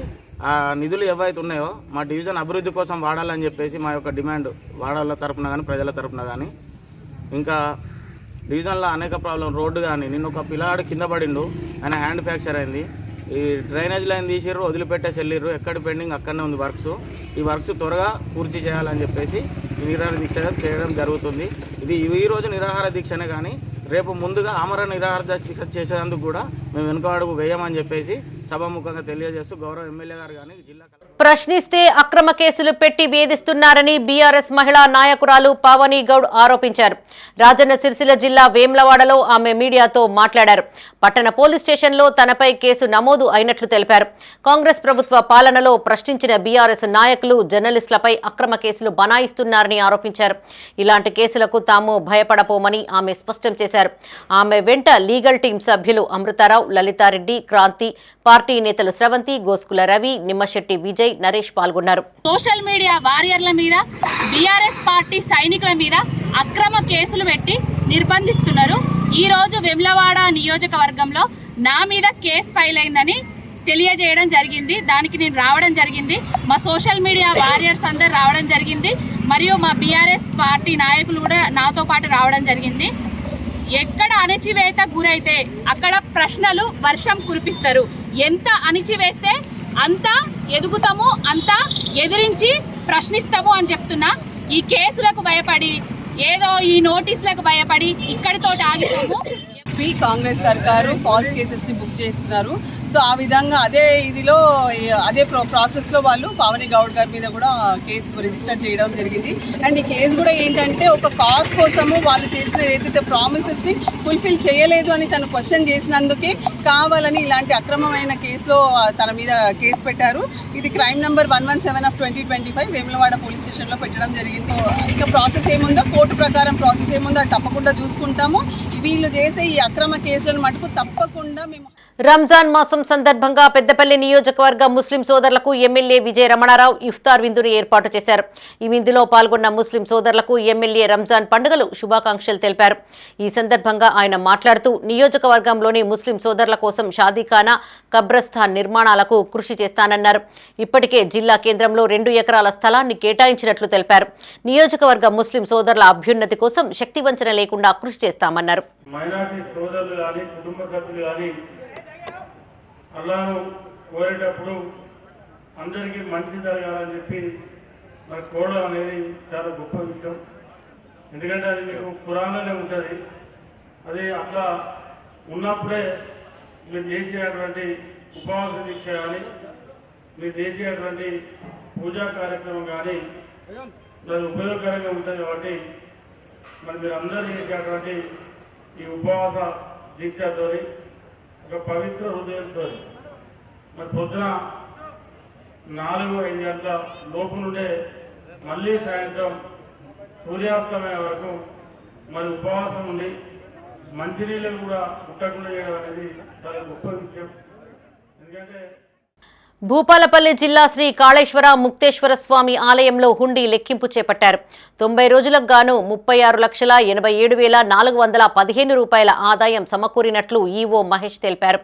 ఆ నిధులు ఏవైతే ఉన్నాయో మా డివిజన్ అభివృద్ధి కోసం వాడాలని చెప్పేసి మా యొక్క డిమాండ్ వాడాల తరపున కానీ ప్రజల తరపున కానీ. ఇంకా డివిజన్లో అనేక ప్రాబ్లం, రోడ్డు కానీ నిన్న ఒక పిల్లాడు కింద పడిండు, ఆయన హ్యాండ్ ఫ్రాక్చర్ అయింది. ఈ డ్రైనేజ్ లైన్ తీసిర్రు, వదిలిపెట్టేసి వెళ్ళిర్రు, ఎక్కడ పెండింగ్ అక్కడనే ఉంది వర్క్స్. ఈ వర్క్స్ త్వరగా పూర్తి చేయాలని చెప్పేసి ఈ నిరాహార దీక్ష చేయడం జరుగుతుంది. ఇది ఈరోజు నిరాహార దీక్షనే కానీ రేపు ముందుగా ఆమరణ నిరాహార దీక్ష చేసేందుకు కూడా మేము వెనుకడుగు వేయమని చెప్పేసి సభాముఖంగా తెలియజేస్తూ గౌరవ ఎమ్మెల్యే గారు కానీ జిల్లా ప్రశ్నిస్తే అక్రమ కేసులు పెట్టి వేధిస్తున్నారని బీఆర్ఎస్ మహిళా నాయకురాలు పావని గౌడ్ ఆరోపించారు. రాజన్న సిరిసిల్ల జిల్లా వేమ్లవాడలో ఆమె మీడియాతో మాట్లాడారు. పట్టణ పోలీస్ స్టేషన్లో తనపై కేసు నమోదు అయినట్లు తెలిపారు. కాంగ్రెస్ ప్రభుత్వ పాలనలో ప్రశ్నించిన బీఆర్ఎస్ నాయకులు జర్నలిస్టులపై అక్రమ కేసులు బనాయిస్తున్నారని ఆరోపించారు. ఇలాంటి కేసులకు తాము భయపడపోమని ఆమె స్పష్టం చేశారు. ఆమె వెంట లీగల్ టీం సభ్యులు అమృతారావు, లలితారెడ్డి, క్రాంతి, పార్టీ నేతలు స్రవంతి, గోస్కుల రవి, నిమ్మశెట్టి విజయ్, నరేష్ పాల్గొన్నారు. సోషల్ మీడియా వారియర్ల మీద, బీఆర్ఎస్ పార్టీ సైనికుల మీద అక్రమ కేసులు పెట్టి నిర్బంధిస్తున్నారు. ఈ రోజు వెమ్లవాడ నియోజకవర్గంలో నా మీద కేసు ఫైల్ అయిందని తెలియజేయడం జరిగింది. దానికి నేను రావడం జరిగింది. మా సోషల్ మీడియా వారియర్స్ అందరు రావడం జరిగింది. మరియు మా బీఆర్ఎస్ పార్టీ నాయకులు కూడా నాతో పాటు రావడం జరిగింది. ఎక్కడ అణచివేత గురైతే అక్కడ ప్రశ్నలు వర్షం కురిపిస్తారు. ఎంత అణిచివేస్తే అంతా ఎదుగుతాము, అంతా ఎదిరించి ప్రశ్నిస్తాము అని చెప్తున్నా. ఈ కేసులకు భయపడి, ఏదో ఈ నోటీసులకు భయపడి ఇక్కడితో ఆగిపోము. చెప్పి కాంగ్రెస్ సర్కారు ఫాల్స్ కేసెస్ని బుక్ చేస్తున్నారు. సో ఆ విధంగా అదే ప్రాసెస్లో వాళ్ళు పావని గౌడ్ గారి మీద కూడా కేసు రిజిస్టర్ చేయడం జరిగింది. అండ్ ఈ కేసు కూడా ఏంటంటే ఒక కాజ్ కోసము వాళ్ళు చేసిన ఏదైతే ప్రామిసెస్ని ఫుల్ఫిల్ చేయలేదు అని తను క్వశ్చన్ చేసినందుకే కావాలని ఇలాంటి అక్రమమైన కేసులో తన మీద కేసు పెట్టారు. ఇది క్రైమ్ నెంబర్ 117/2025 వేములవాడ పోలీస్ స్టేషన్లో పెట్టడం జరిగింది. ఇక ప్రాసెస్ ఏముందో కోర్టు ప్రకారం ప్రాసెస్ ఏముందో అది తప్పకుండా చూసుకుంటాము. వీళ్ళు చేసే ఈ అక్రమ కేసులను మటుకు తప్పకుండా మేము. రంజాన్ మాసం సందర్భంగా పెద్దపల్లి నియోజకవర్గ ముస్లిం సోదరులకు ఎమ్మెల్యే విజయ రమణారావు ఇఫ్తార్ విందును ఏర్పాటు చేశారు. ఈ విందులో పాల్గొన్న ముస్లిం సోదరులకు ఎమ్మెల్యే రంజాన్ పండుగలు శుభాకాంక్షలు తెలిపారు. ఈ సందర్భంగా ఆయన మాట్లాడుతూ నియోజకవర్గంలోని ముస్లిం సోదరుల కోసం షాదీఖానా, కబ్రస్థాన్ నిర్మాణాలకు కృషి చేస్తానన్నారు. ఇప్పటికే జిల్లా కేంద్రంలో 2 ఎకరాల స్థలాన్ని కేటాయించినట్లు తెలిపారు. నియోజకవర్గ ముస్లిం సోదరుల అభ్యున్నతి కోసం శక్తివంచన లేకుండా కృషి చేస్తామన్నారు. అల్లాను కోరేటప్పుడు అందరికీ మంచి జరగాలని చెప్పి మరి కోరడం అనేది చాలా గొప్ప విషయం. ఎందుకంటే అది మీకు ఖురాన్లోనే ఉంటుంది. అది అట్లా ఉన్నప్పుడే మీరు చేసేటువంటి ఉపవాస దీక్ష కానీ మీరు చేసేటువంటి పూజా కార్యక్రమం కానీ అది ఉపయోగకరంగా ఉంటుంది. కాబట్టి మరి మీరు అందరూ చేసేటువంటి ఈ ఉపవాస దీక్షతో ఒక పవిత్ర హృదయంతో మరి పొద్దున 4-5 గంటల లోపు నుండే మళ్ళీ సాయంత్రం సూర్యాస్తమయం వరకు మరి ఉపవాసం ఉండి మంచినీళ్ళు కూడా ముట్టకుండా చేయడం అనేది చాలా గొప్ప విషయం. ఎందుకంటే భూపాలపల్లి జిల్లా శ్రీ కాళేశ్వర ముక్తేశ్వర స్వామి ఆలయంలో హుండీ లెక్కింపు చేపట్టారు. 90 రోజులకు గాను 36,87,415 రూపాయల ఆదాయం సమకూరినట్లు ఈవో మహేష్ తెలిపారు.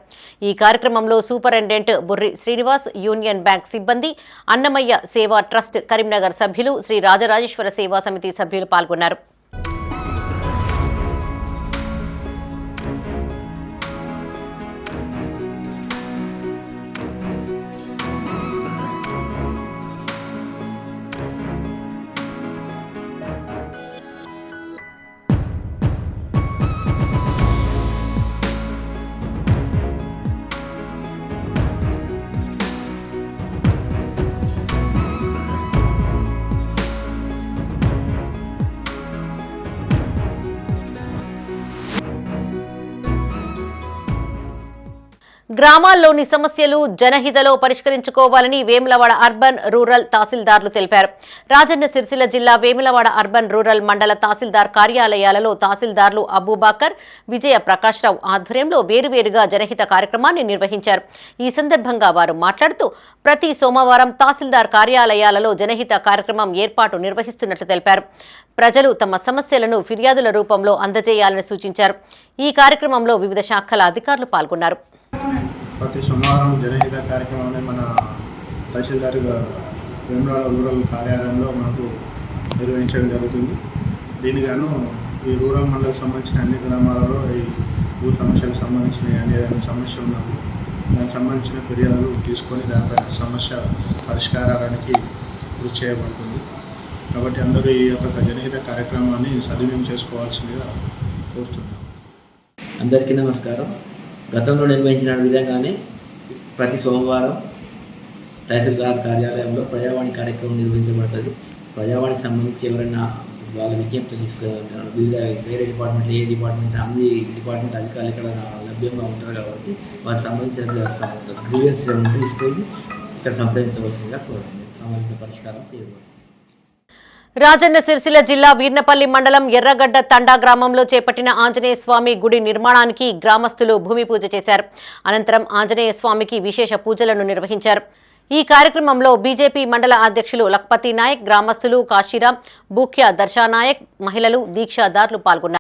ఈ కార్యక్రమంలో superintendent Burri Srinivas, union bank సిబ్బంది, అన్నమయ్య సేవా ట్రస్ట్ కరీంనగర్ సభ్యులు, శ్రీ రాజరాజేశ్వర సేవా సమితి సభ్యులు పాల్గొన్నారు. గ్రామాల్లోని సమస్యలు జనహితలో పరిష్కరించుకోవాలని వేములవాడ అర్బన్ రూరల్ తహసీల్దార్లు తెలిపారు. రాజన్న సిరిసిల్ల జిల్లా వేములవాడ అర్బన్ రూరల్ మండల తహసీల్దార్ కార్యాలయాలలో తహసీల్దార్లు అబూబాకర్, విజయ ప్రకాశ్రావు ఆధ్వర్యంలో వేరువేరుగా జనహిత కార్యక్రమాన్ని నిర్వహించారు. ఈ సందర్భంగా వారు మాట్లాడుతూ ప్రతి సోమవారం తహసీల్దార్ కార్యాలయాలలో జనహిత కార్యక్రమం ఏర్పాటు నిర్వహిస్తున్నట్లు తెలిపారు. ప్రజలు తమ సమస్యలను ఫిర్యాదుల రూపంలో అందజేయాలని సూచించారు. ఈ కార్యక్రమంలో వివిధ శాఖల అధికారులు పాల్గొన్నారు. ప్రతి సోమవారం జనహిత కార్యక్రమాన్ని మన తహసీల్దార్ వేములవాడ రూరల్ కార్యాలయంలో మనకు నిర్వహించడం జరుగుతుంది. దీనిగాను ఈ రూరల్ మండలకు సంబంధించిన అన్ని గ్రామాలలో ఈ భూ సమస్యలకు సంబంధించిన ఏదైనా సమస్య ఉన్నప్పుడు దానికి సంబంధించిన ఫిర్యాదులు తీసుకొని దానిపైన సమస్య పరిష్కారానికి కృషి చేయబడుతుంది. కాబట్టి అందరూ ఈ యొక్క జనహిత కార్యక్రమాన్ని సద్వినియోగం చేసుకోవాల్సిందిగా కోరుతున్నాం. అందరికీ నమస్కారం. గతంలో నిర్వహించిన విధంగానే ప్రతి సోమవారం తహసీల్దార్ కార్యాలయంలో ప్రజావాణి కార్యక్రమం నిర్వహించబడుతుంది. ప్రజావాణికి సంబంధించి ఎవరైనా వాళ్ళ విజ్ఞప్తి తీసుకుంటారు. వివిధ వేరే డిపార్ట్మెంట్, ఏ డిపార్ట్మెంట్, అన్ని డిపార్ట్మెంట్ అధికారులు ఇక్కడ లభ్యంగా ఉంటారు. కాబట్టి వారికి సంబంధించిన గ్రీవెన్స్ ఉంటే ఇస్తుంది ఇక్కడ సంప్రదించవలసిందిగా కోరుతుంది. సంబంధిత పరిష్కారం చేయబడుతుంది. రాజన్న సిరిసిల్ల జిల్లా వీర్నపల్లి మండలం ఎర్రగడ్డ తండా గ్రామంలో చేపట్టిన ఆంజనేయ స్వామి గుడి నిర్మాణానికి గ్రామస్తులు భూమి పూజ చేశారు. అనంతరం ఆంజనేయ స్వామికి విశేష పూజలను నిర్వహించారు. ఈ కార్యక్రమంలో బీజేపీ మండల అధ్యక్షులు లక్పతి నాయక్, గ్రామస్తులు కాశీరాం, బూఖ్య దర్శానాయక్, మహిళలు, దీక్షాదారులు పాల్గొన్నారు.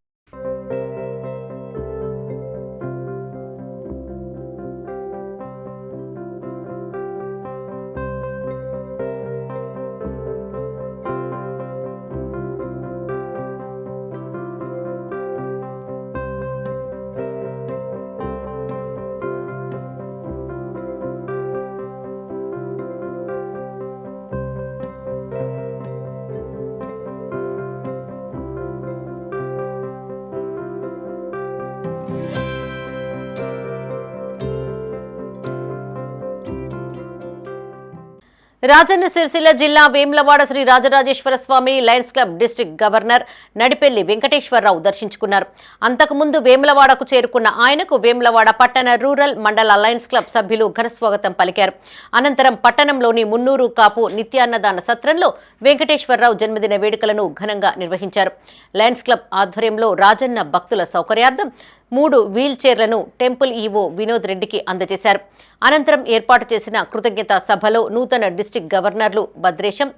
రాజన్న సిరిసిల్ల జిల్లా Vemulawada Sri Rajarajeshwara Swamy lions club district governor Nadipelli Venkateswara Rao దర్శించుకున్నారు. అంతకుముందు వేములవాడకు చేరుకున్న ఆయనకు వేములవాడ పట్టణ రూరల్ మండల లయన్స్ క్లబ్ సభ్యులు ఘనస్వాగతం పలికారు. అనంతరం పట్టణంలోని మున్నూరు కాపు నిత్యాన్నదాన సత్రంలో వెంకటేశ్వరరావు జన్మదిన వేడుకలను ఘనంగా నిర్వహించారు. లయన్స్ క్లబ్ ఆధ్వర్యంలో రాజన్న భక్తుల సౌకర్యార్థం 3 వీల్ చైర్లను టెంపుల్ ఈవో వినోద్ రెడ్డికి అందజేశారు. అనంతరం ఏర్పాటు చేసిన కృతజ్ఞతా సభలో నూతన డిస్టిక్ గవర్నర్లు భద్రేశం,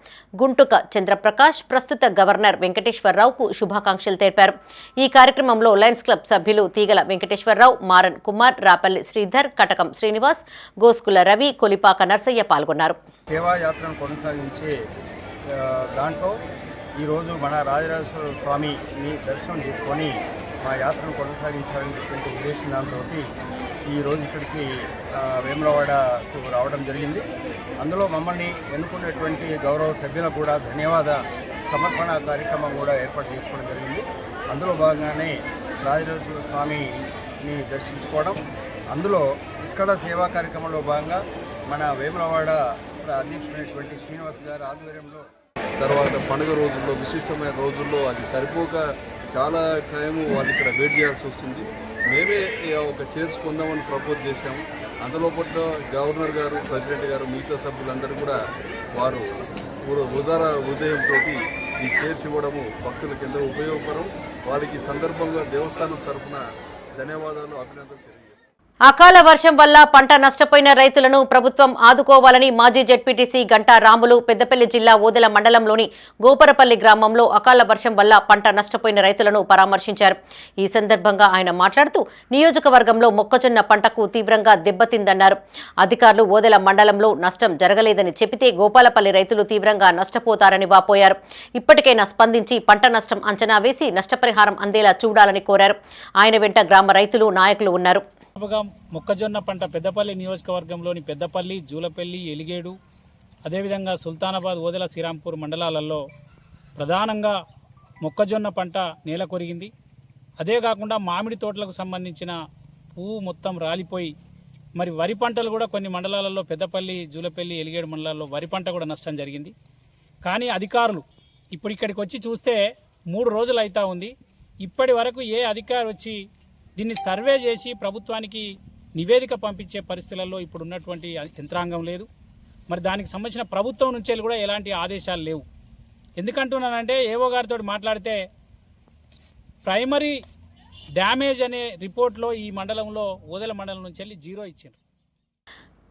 గుంటుక చంద్రప్రకాష్, ప్రస్తుత గవర్నర్ వెంకటేశ్వరరావుకు శుభాకాంక్షలు తెలిపారు. ఈ కార్యక్రమంలో లయన్స్ క్లబ్ సభ్యులు తీగల వెంకటేశ్వరరావు, మారన్ కుమార్, రాపల్లి శ్రీధర్, కటకం శ్రీనివాస్, గోస్కుల రవి, కొలిపాక నర్సయ్య పాల్గొన్నారు. సేవాయాత్రను కొనసాగించే దాంట్లో ఈరోజు మన రాజరాజేశ్వర స్వామిని దర్శనం చేసుకొని మా యాత్రను కొనసాగించాలనేటువంటి ఉద్దేశంతో ఈరోజు ఇక్కడికి వేములవాడకు రావడం జరిగింది. అందులో మమ్మల్ని ఎన్నుకున్నటువంటి గౌరవ సభ్యులకు కూడా ధన్యవాద సమర్పణ కార్యక్రమం కూడా ఏర్పాటు చేసుకోవడం జరిగింది. అందులో భాగంగానే రాజరాజేశ్వర స్వామిని దర్శించుకోవడం, అందులో ఇక్కడ సేవా కార్యక్రమంలో భాగంగా మన వేములవాడ అధ్యక్షుడైనటువంటి శ్రీనివాస్ గారి ఆధ్వర్యంలో తర్వాత పండుగ రోజుల్లో విశిష్టమైన రోజుల్లో అది సరిపోక చాలా టైము వాళ్ళు ఇక్కడ వెయిట్ చేయాల్సి వస్తుంది. మేమే ఒక చైర్స్ పొందామని ప్రపోజ్ చేశాము. అందులోపట్ల గవర్నర్ గారు, ప్రెసిడెంట్ గారు, మిగతా సభ్యులందరూ కూడా వారు ఉదార హృదయంతో ఈ చైర్స్ ఇవ్వడము భక్తులకు ఎంతో ఉపయోగకరం. వారికి సందర్భంగా దేవస్థానం తరఫున ధన్యవాదాలు, అభినందనలు. అకాల వర్షం వల్ల పంట నష్టపోయిన రైతులను ప్రభుత్వం ఆదుకోవాలని మాజీ జెడ్పీటీసీ గంటా రాములు పెద్దపల్లి జిల్లా ఓదెల మండలంలోని గోపరపల్లి గ్రామంలో అకాల వర్షం వల్ల పంట నష్టపోయిన రైతులను పరామర్శించారు. ఈ సందర్భంగా ఆయన మాట్లాడుతూ నియోజకవర్గంలో మొక్కజొన్న పంటకు తీవ్రంగా దెబ్బతిందన్నారు. అధికారులు ఓదెల మండలంలో నష్టం జరగలేదని చెబితే గోపాలపల్లి రైతులు తీవ్రంగా నష్టపోతారని వాపోయారు. ఇప్పటికైనా స్పందించి పంట నష్టం అంచనా వేసి నష్టపరిహారం అందేలా చూడాలని కోరారు. ఆయన వెంట గ్రామ రైతులు, నాయకులు ఉన్నారు. మొక్కజొన్న పంట పెద్దపల్లి నియోజకవర్గంలోని పెద్దపల్లి, జూలపల్లి, ఎలిగేడు, అదేవిధంగా సుల్తానాబాద్, ఓదెల, శ్రీరాంపూర్ మండలాలలో ప్రధానంగా మొక్కజొన్న పంట నేల కొరిగింది. అదే కాకుండా మామిడి తోటలకు సంబంధించిన పువ్వు మొత్తం రాలిపోయి మరి వరి పంటలు కూడా కొన్ని మండలాలలో పెద్దపల్లి, జూలపల్లి, ఎలిగేడు మండలాల్లో వరి పంట కూడా నష్టం జరిగింది. కానీ అధికారులు ఇప్పుడు ఇక్కడికి వచ్చి చూస్తే 3 రోజులు అవుతా ఉంది. ఇప్పటి వరకు ఏ అధికారి వచ్చి దీన్ని సర్వే చేసి ప్రభుత్వానికి నివేదిక పంపించే పరిస్థితులలో ఇప్పుడు ఉన్నటువంటి యంత్రాంగం లేదు. మరి దానికి సంబంధించిన ప్రభుత్వం నుంచి కూడా ఎలాంటి ఆదేశాలు లేవు. ఎందుకంటున్నానంటే ఏవో గారితో మాట్లాడితే ప్రైమరీ డ్యామేజ్ అనే రిపోర్ట్లో ఈ మండలంలో ఓదెల మండలం నుంచి వెళ్ళి 0 ఇచ్చారు.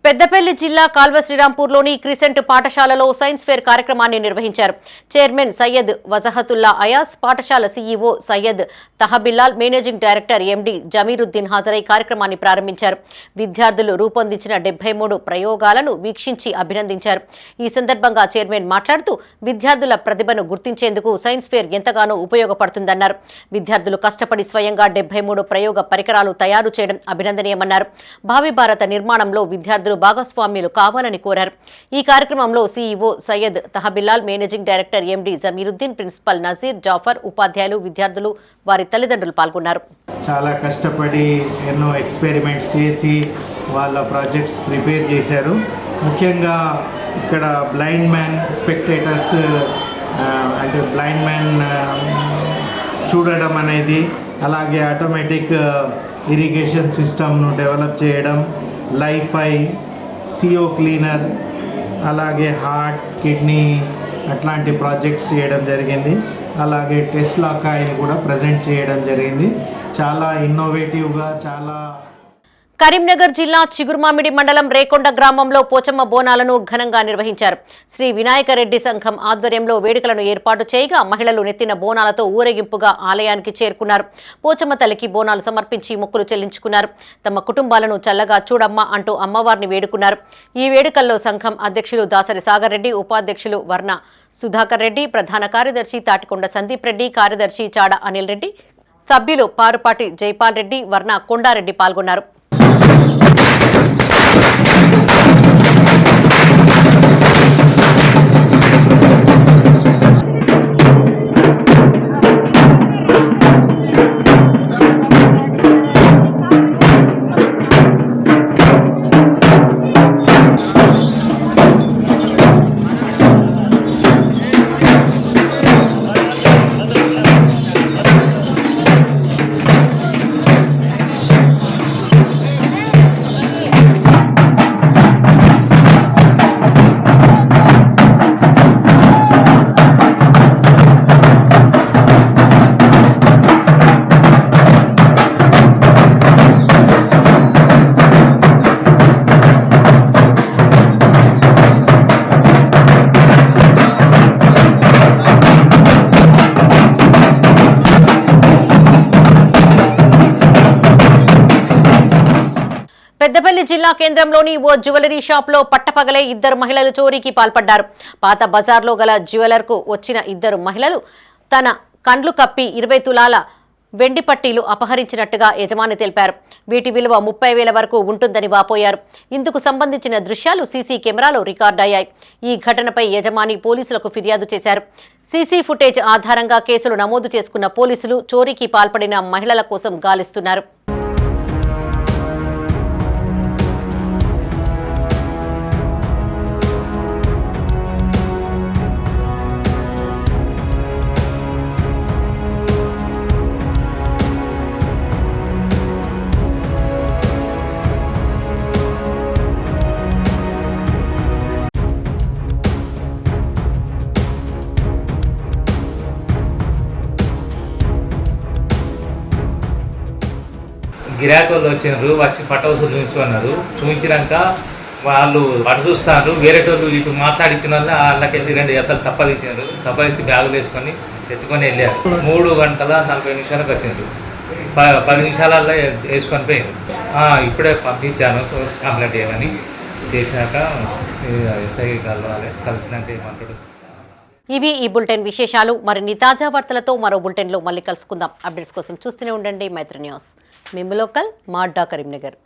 పెద్దపల్లి జిల్లా కాల్వ శ్రీరాంపూర్లోని క్రిసెంట్ పాఠశాలలో సైన్స్ ఫేర్ కార్యక్రమాన్ని నిర్వహించారు. చైర్మన్ సయ్యద్ వజహతుల్లా అయాస్, పాఠశాల CEO Syed Tahabillal, managing director MD Jameeruddin హాజరై కార్యక్రమాన్ని ప్రారంభించారు. విద్యార్థులు రూపొందించిన 73 ప్రయోగాలను వీక్షించి అభినందించారు. ఈ సందర్భంగా చైర్మన్ మాట్లాడుతూ విద్యార్థుల ప్రతిభను గుర్తించేందుకు సైన్స్ ఫేర్ ఎంతగానో ఉపయోగపడుతుందన్నారు. విద్యార్థులు కష్టపడి స్వయంగా 73 ప్రయోగ పరికరాలు తయారు చేయడం అభినందనీయమన్నారు. భావి భారత నిర్మాణంలో విద్యార్థులు భాగస్వామ్యులు కావాలని కోరారు. ఈ కార్యక్రమంలో CEO Syed Tahabillal, managing director MD Jameeruddin, principal Nazeer, Jafar, ఉపాధ్యాయులు, విద్యార్థులు, వారి తల్లిదండ్రులు పాల్గొన్నారు. చాలా కష్టపడి ఎన్నో ఎక్స్పెరిమెంట్స్ చేసి వాళ్ళ ప్రాజెక్ట్స్ ప్రిపేర్ చేశారు. ముఖ్యంగా ఇక్కడ బ్లైండ్ మ్యాన్ స్పెక్టేటర్స్ అంటే బ్లైండ్ మ్యాన్ చూడడం అనేది, అలాగే ఆటోమేటిక్ ఇరిగేషన్ సిస్టమ్ను డెవలప్ చేయడం, లైఫై, సిఓ క్లీనర్, అలాగే హార్ట్, కిడ్నీ అట్లాంటి ప్రాజెక్ట్స్ చేయడం జరిగింది. అలాగే టెస్లా కాయిల్ కూడా ప్రజెంట్ చేయడం జరిగింది. చాలా ఇన్నోవేటివ్గా చాలా. కరీంనగర్ జిల్లా చిగురుమామిడి మండలం రేకొండ గ్రామంలో పోచమ్మ బోనాలను ఘనంగా నిర్వహించారు. శ్రీ వినాయకరెడ్డి సంఘం ఆధ్వర్యంలో వేడుకలను ఏర్పాటు చేయగా మహిళలు నెత్తిన బోనాలతో ఊరేగింపుగా ఆలయానికి చేరుకున్నారు. పోచమ్మ తల్లికి బోనాలు సమర్పించి మొక్కులు చెల్లించుకున్నారు. తమ కుటుంబాలను చల్లగా చూడమ్మా అంటూ అమ్మవారిని వేడుకున్నారు. ఈ వేడుకల్లో సంఘం అధ్యక్షులు దాసరి సాగర్ రెడ్డి, ఉపాధ్యక్షులు వర్ణ సుధాకర్ రెడ్డి, ప్రధాన కార్యదర్శి తాటికొండ సందీప్ రెడ్డి, కార్యదర్శి చాడ అనిల్ రెడ్డి, సభ్యులు పారుపాటి జైపాల్ రెడ్డి, వర్ణ కొండారెడ్డి పాల్గొన్నారు. పెద్దపల్లి జిల్లా కేంద్రంలోని ఓ జ్యువెలరీ షాప్లో పట్టపగలే ఇద్దరు మహిళలు చోరీకి పాల్పడ్డారు. పాత బజార్లో గల జ్యువెలర్కు వచ్చిన ఇద్దరు మహిళలు తన కండ్లు కప్పి 20 తులాల వెండి పట్టీలు అపహరించినట్టుగా యజమాని తెలిపారు. వీటి విలువ 30,000 వరకు ఉంటుందని వాపోయారు. ఇందుకు సంబంధించిన దృశ్యాలు సీసీ కెమెరాలో రికార్డయ్యాయి. ఈ ఘటనపై యజమాని పోలీసులకు ఫిర్యాదు చేశారు. సీసీ ఫుటేజ్ ఆధారంగా కేసులు నమోదు చేసుకున్న పోలీసులు చోరీకి పాల్పడిన మహిళల కోసం గాలిస్తున్నారు. గిరాకీ వాళ్ళు వచ్చినారు, వచ్చి పట్ట వసూలు చూపించుకున్నారు. చూపించినాక వాళ్ళు పట్ట చూస్తారు, వేరే వాళ్ళు ఇప్పుడు మాట్లాడించిన వాళ్ళు వాళ్ళకి వెళ్ళి 2 జతలు తప్పదిచ్చినారు. తప్పదిచ్చి బ్యాగులు వేసుకొని ఎత్తుకొని వెళ్ళారు. 3 గంటల 40 నిమిషాలకు వచ్చినారు. 10 నిమిషాలలో వేసుకొని పోయారు. ఇప్పుడే పంపించాను కంప్లైంట్ చేయమని. చేసినాక ఎస్ఐ కలవాలి, కలిసినాక ఏమంటాడు. ఇవి ఈ బులెటిన్ విశేషాలు. మరిన్ని తాజా వార్తలతో మరో బులెటిన్లో మళ్ళీ కలుసుకుందాం. అప్డేట్స్ కోసం చూస్తూనే ఉండండి మైత్రి న్యూస్. మేము లోకల్, మా అడ్డా కరీంనగర్.